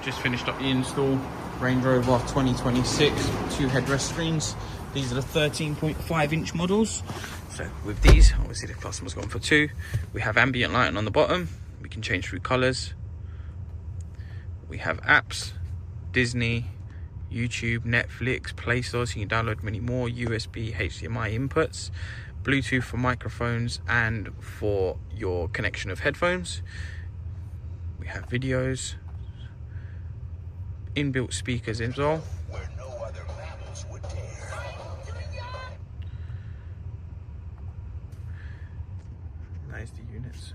Just finished up the install. Range Rover 2026, 2 headrest screens. These are the 13.5 inch models. So with these, obviously the customer's gone for 2. We have ambient lighting on the bottom. We can change through colors. We have apps, Disney, YouTube, Netflix, Play Store, so you can download many more. USB, HDMI inputs, Bluetooth for microphones and for your connection of headphones. We have videos, inbuilt speakers as well. Nice, the units.